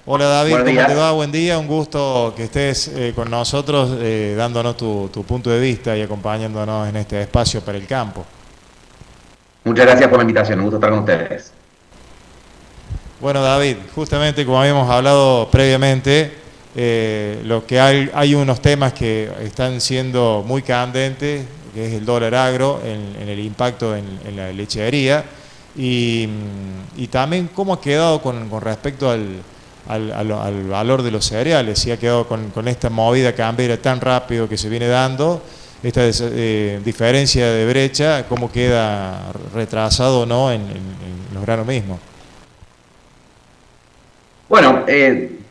Hola David, Buenos ¿cómo te días. va? Buen día, un gusto que estés con nosotros dándonos tu punto de vista y acompañándonos en este espacio para el campo. Muchas gracias por la invitación, un gusto estar con ustedes. Bueno David, justamente como habíamos hablado previamente, lo que hay unos temas que están siendo muy candentes, que es el dólar agro, en el impacto en la lechería y también cómo ha quedado con respecto al valor de los cereales, si ha quedado con esta movida cambiaria tan rápido que se viene dando, esta diferencia de brecha, cómo queda retrasado o no en los granos mismos. Bueno,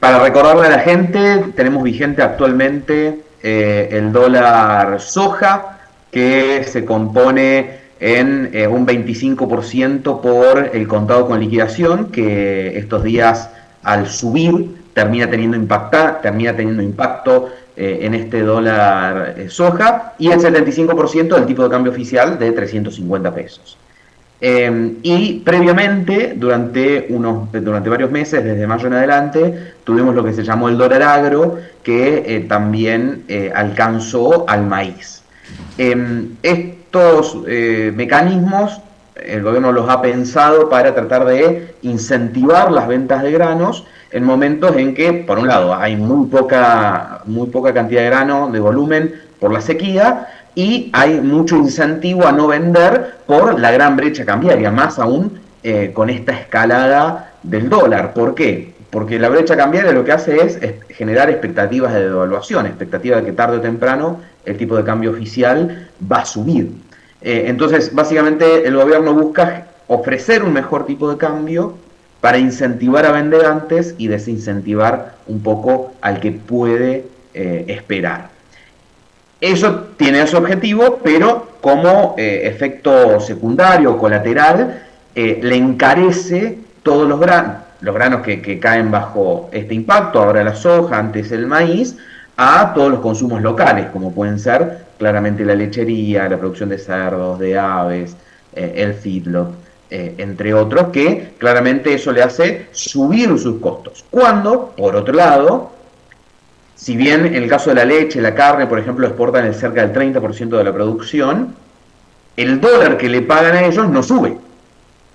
para recordarle a la gente, tenemos vigente actualmente el dólar soja, que se compone en un 25% por el contado con liquidación, que estos días al subir termina teniendo impacto en este dólar soja, y el 75% del tipo de cambio oficial de 350 pesos. Y previamente, durante varios meses, desde mayo en adelante, tuvimos lo que se llamó el dólar agro, que también alcanzó al maíz. Estos mecanismos el gobierno los ha pensado para tratar de incentivar las ventas de granos en momentos en que, por un lado, hay muy poca cantidad de grano de volumen por la sequía, y hay mucho incentivo a no vender por la gran brecha cambiaria, más aún con esta escalada del dólar. ¿Por qué? Porque la brecha cambiaria lo que hace es generar expectativas de devaluación, expectativas de que tarde o temprano el tipo de cambio oficial va a subir. Entonces, básicamente, el gobierno busca ofrecer un mejor tipo de cambio para incentivar a vender antes y desincentivar un poco al que puede esperar. Eso tiene ese objetivo, pero como efecto secundario, colateral, le encarece todos los granos que caen bajo este impacto, ahora la soja, antes el maíz, a todos los consumos locales, como pueden ser claramente la lechería, la producción de cerdos, de aves, el feedlot, entre otros, que claramente eso le hace subir sus costos. Cuando, por otro lado, si bien en el caso de la leche, la carne, por ejemplo, exportan el cerca del 30% de la producción, el dólar que le pagan a ellos no sube,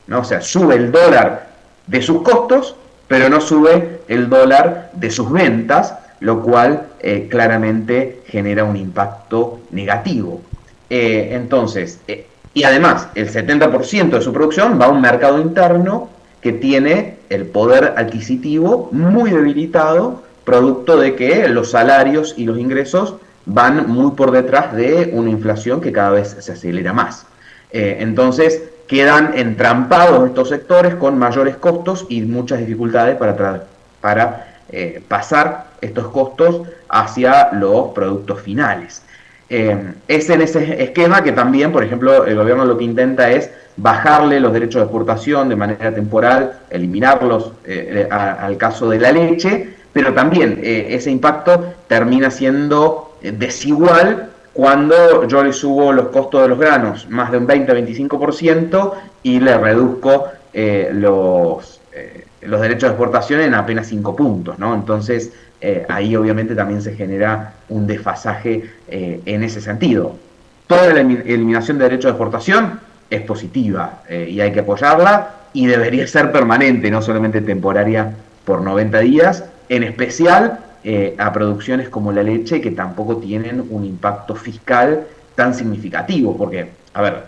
¿no? O sea, sube el dólar de sus costos, pero no sube el dólar de sus ventas, lo cual claramente genera un impacto negativo. Y además, el 70% de su producción va a un mercado interno que tiene el poder adquisitivo muy debilitado, producto de que los salarios y los ingresos van muy por detrás de una inflación que cada vez se acelera más. Entonces, quedan entrampados estos sectores con mayores costos y muchas dificultades para pasar estos costos hacia los productos finales. Es en ese esquema que también, por ejemplo, el gobierno lo que intenta es bajarle los derechos de exportación de manera temporal, eliminarlos al caso de la leche, pero también ese impacto termina siendo desigual cuando yo le subo los costos de los granos más de un 20-25% y le reduzco los derechos de exportación en apenas 5 puntos, ¿no? Entonces, ahí obviamente también se genera un desfasaje en ese sentido. Toda la eliminación de derechos de exportación es positiva y hay que apoyarla, y debería ser permanente, no solamente temporaria por 90 días, en especial a producciones como la leche, que tampoco tienen un impacto fiscal tan significativo, porque, a ver,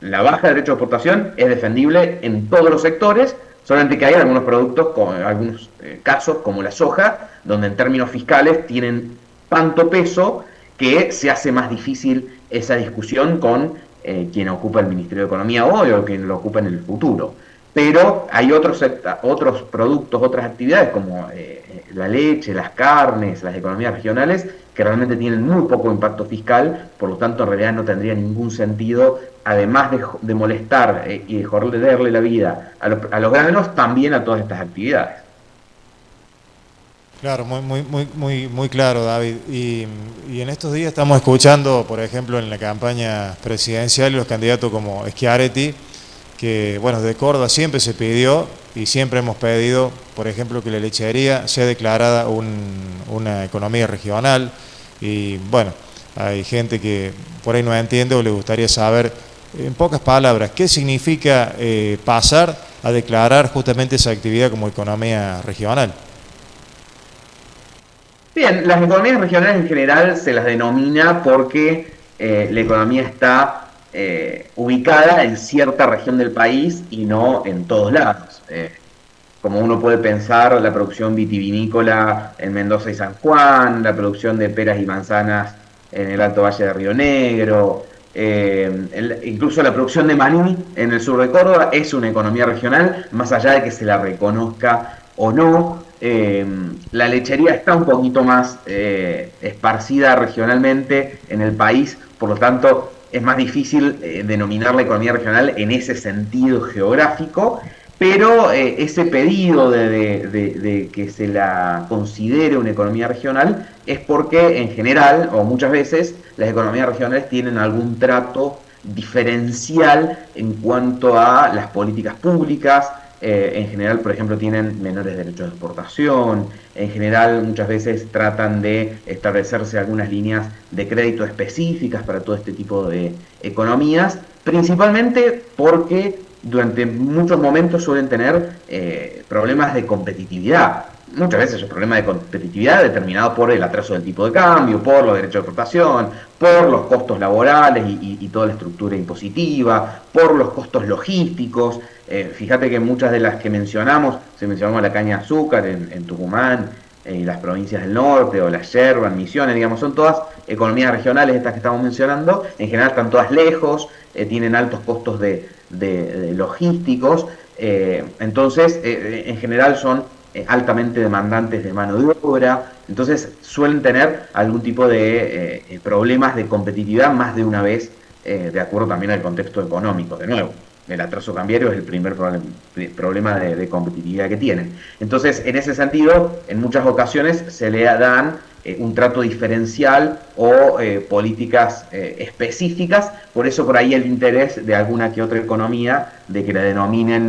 la baja de derecho de exportación es defendible en todos los sectores, solamente que hay algunos productos, algunos casos, como la soja, donde en términos fiscales tienen tanto peso que se hace más difícil esa discusión con quien ocupa el Ministerio de Economía hoy o quien lo ocupa en el futuro. Pero hay otros productos, otras actividades como la leche, las carnes, las economías regionales, que realmente tienen muy poco impacto fiscal, por lo tanto en realidad no tendría ningún sentido, además de molestar y de joderle la vida a los granos, también a todas estas actividades. Claro, muy claro, David. Y en estos días estamos escuchando, por ejemplo, en la campaña presidencial, los candidatos como Schiaretti, que, bueno, de Córdoba siempre se pidió y siempre hemos pedido, por ejemplo, que la lechería sea declarada una economía regional. Y bueno, hay gente que por ahí no entiende o le gustaría saber, en pocas palabras, qué significa pasar a declarar justamente esa actividad como economía regional. Bien, las economías regionales en general se las denomina porque la economía está ubicada en cierta región del país y no en todos lados. Como uno puede pensar, la producción vitivinícola en Mendoza y San Juan, la producción de peras y manzanas en el Alto Valle de Río Negro, incluso la producción de maní en el sur de Córdoba es una economía regional, más allá de que se la reconozca o no. La lechería está un poquito más esparcida regionalmente en el país, por lo tanto es más difícil denominar la economía regional en ese sentido geográfico, pero ese pedido de que se la considere una economía regional es porque en general, o muchas veces, las economías regionales tienen algún trato diferencial en cuanto a las políticas públicas. En general, por ejemplo, tienen menores derechos de exportación. En general, muchas veces tratan de establecerse algunas líneas de crédito específicas para todo este tipo de economías, principalmente porque durante muchos momentos suelen tener problemas de competitividad. Muchas veces es un problema de competitividad determinado por el atraso del tipo de cambio, por los derechos de exportación, por los costos laborales y toda la estructura impositiva, por los costos logísticos. Fíjate que muchas de las que mencionamos, se mencionó la caña de azúcar en Tucumán, las provincias del norte, o la yerba en Misiones, digamos, son todas economías regionales estas que estamos mencionando. En general están todas lejos, tienen altos costos de logísticos, entonces en general son altamente demandantes de mano de obra, entonces suelen tener algún tipo de problemas de competitividad más de una vez, de acuerdo también al contexto económico. De nuevo, el atraso cambiario es el primer problema de competitividad que tienen. Entonces, en ese sentido, en muchas ocasiones se le dan un trato diferencial o políticas específicas, por eso por ahí el interés de alguna que otra economía, de que la denominen,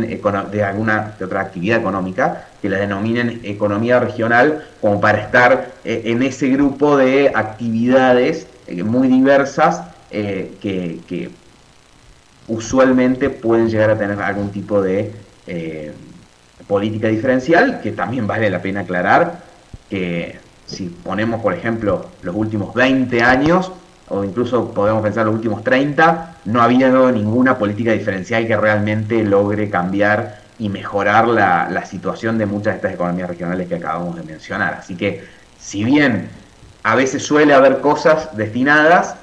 de alguna que otra actividad económica, que la denominen economía regional, como para estar en ese grupo de actividades muy diversas que usualmente pueden llegar a tener algún tipo de política diferencial, que también vale la pena aclarar que si ponemos, por ejemplo, los últimos 20 años, o incluso podemos pensar los últimos 30, no ha habido ninguna política diferencial que realmente logre cambiar y mejorar la situación de muchas de estas economías regionales que acabamos de mencionar. Así que, si bien a veces suele haber cosas destinadas,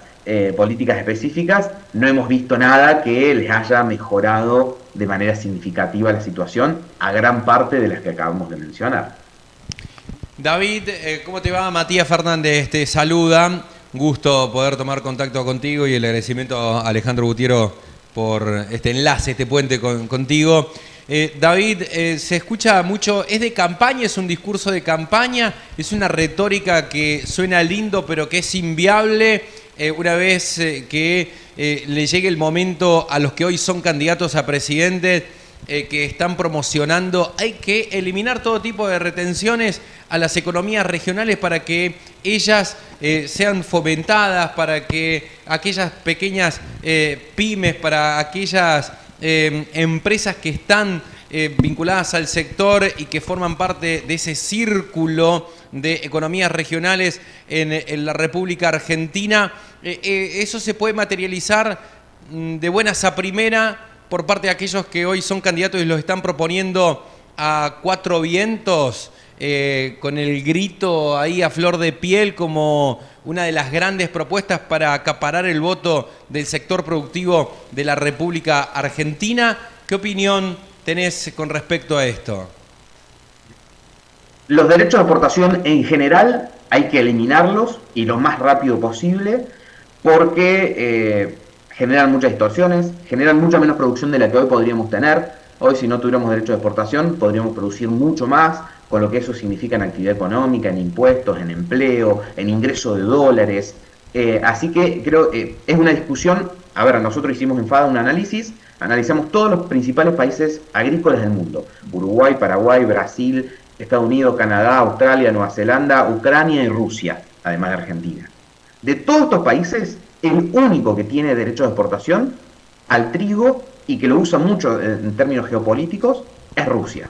políticas específicas, no hemos visto nada que les haya mejorado de manera significativa la situación a gran parte de las que acabamos de mencionar. David, ¿cómo te va? Matías Fernández te saluda. Gusto poder tomar contacto contigo y el agradecimiento a Alejandro Gutiero por este enlace, este puente contigo. David, se escucha mucho, ¿es de campaña? ¿Es un discurso de campaña? ¿Es una retórica que suena lindo pero que es inviable una vez que le llegue el momento a los que hoy son candidatos a presidente, que están promocionando? Hay que eliminar todo tipo de retenciones a las economías regionales para que ellas sean fomentadas, para que aquellas pequeñas pymes, para aquellas empresas que están vinculadas al sector y que forman parte de ese círculo de economías regionales en la República Argentina, eso se puede materializar de buenas a primera por parte de aquellos que hoy son candidatos y los están proponiendo a cuatro vientos, con el grito ahí a flor de piel como una de las grandes propuestas para acaparar el voto del sector productivo de la República Argentina. ¿Qué opinión tenés con respecto a esto? Los derechos de exportación en general hay que eliminarlos y lo más rápido posible, porque generan muchas distorsiones, generan mucha menos producción de la que hoy podríamos tener. Hoy, si no tuviéramos derechos de exportación, podríamos producir mucho más, con lo que eso significa en actividad económica, en impuestos, en empleo, en ingreso de dólares. Así que creo que es una discusión. A ver, nosotros hicimos en FADA un análisis Analizamos todos los principales países agrícolas del mundo: Uruguay, Paraguay, Brasil, Estados Unidos, Canadá, Australia, Nueva Zelanda, Ucrania y Rusia, además de Argentina. De todos estos países, el único que tiene derecho de exportación al trigo y que lo usa mucho en términos geopolíticos es Rusia.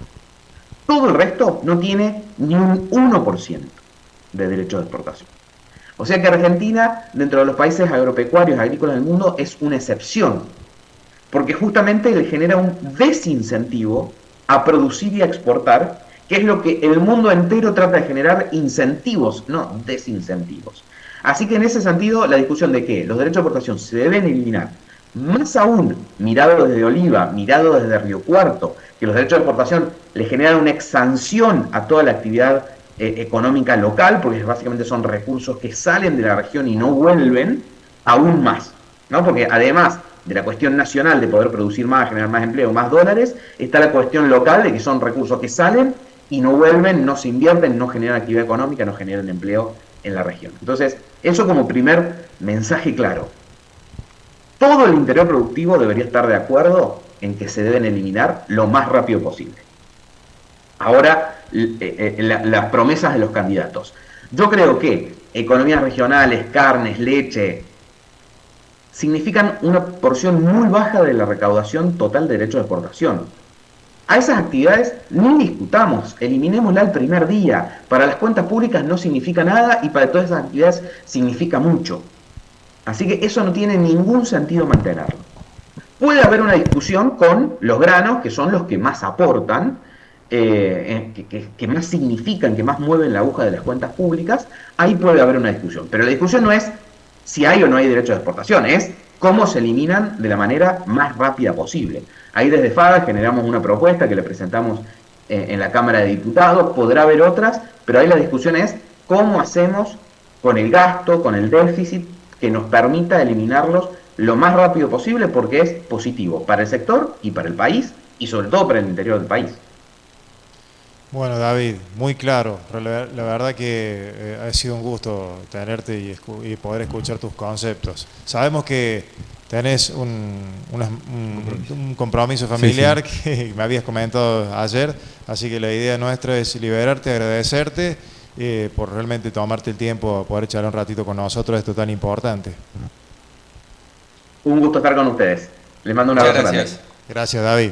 Todo el resto no tiene ni un 1% de derecho de exportación. O sea que Argentina, dentro de los países agropecuarios, agrícolas del mundo, es una excepción, porque justamente le genera un desincentivo a producir y a exportar, que es lo que el mundo entero trata de generar: incentivos, no desincentivos. Así que en ese sentido, la discusión de que los derechos de exportación se deben eliminar, más aún mirado desde Oliva, mirado desde Río Cuarto, que los derechos de exportación le generan una exsanción a toda la actividad económica local, porque básicamente son recursos que salen de la región y no vuelven, aún más, ¿no? Porque además de la cuestión nacional de poder producir más, generar más empleo, más dólares, está la cuestión local de que son recursos que salen y no vuelven, no se invierten, no generan actividad económica, no generan empleo en la región. Entonces, eso como primer mensaje claro. Todo el interior productivo debería estar de acuerdo en que se deben eliminar lo más rápido posible. Ahora, las promesas de los candidatos. Yo creo que economías regionales, carnes, leche, significan una porción muy baja de la recaudación total de derechos de exportación. A esas actividades ni discutamos, eliminémosla el primer día. Para las cuentas públicas no significa nada y para todas esas actividades significa mucho. Así que eso no tiene ningún sentido mantenerlo. Puede haber una discusión con los granos, que son los que más aportan, que más significan, que más mueven la aguja de las cuentas públicas. Ahí puede haber una discusión. Pero la discusión no es si hay o no hay derechos de exportación, es cómo se eliminan de la manera más rápida posible. Ahí desde FADA generamos una propuesta que le presentamos en la Cámara de Diputados. Podrá haber otras, pero ahí la discusión es cómo hacemos con el gasto, con el déficit, que nos permita eliminarlos lo más rápido posible, porque es positivo para el sector y para el país, y sobre todo para el interior del país. Bueno, David, muy claro. La verdad que ha sido un gusto tenerte y poder escuchar tus conceptos. Sabemos que tenés un compromiso familiar, sí, que me habías comentado ayer, así que la idea nuestra es liberarte, agradecerte por realmente tomarte el tiempo, poder echar un ratito con nosotros, esto tan importante. Un gusto estar con ustedes. Les mando un abrazo. Gracias. Gracias, David.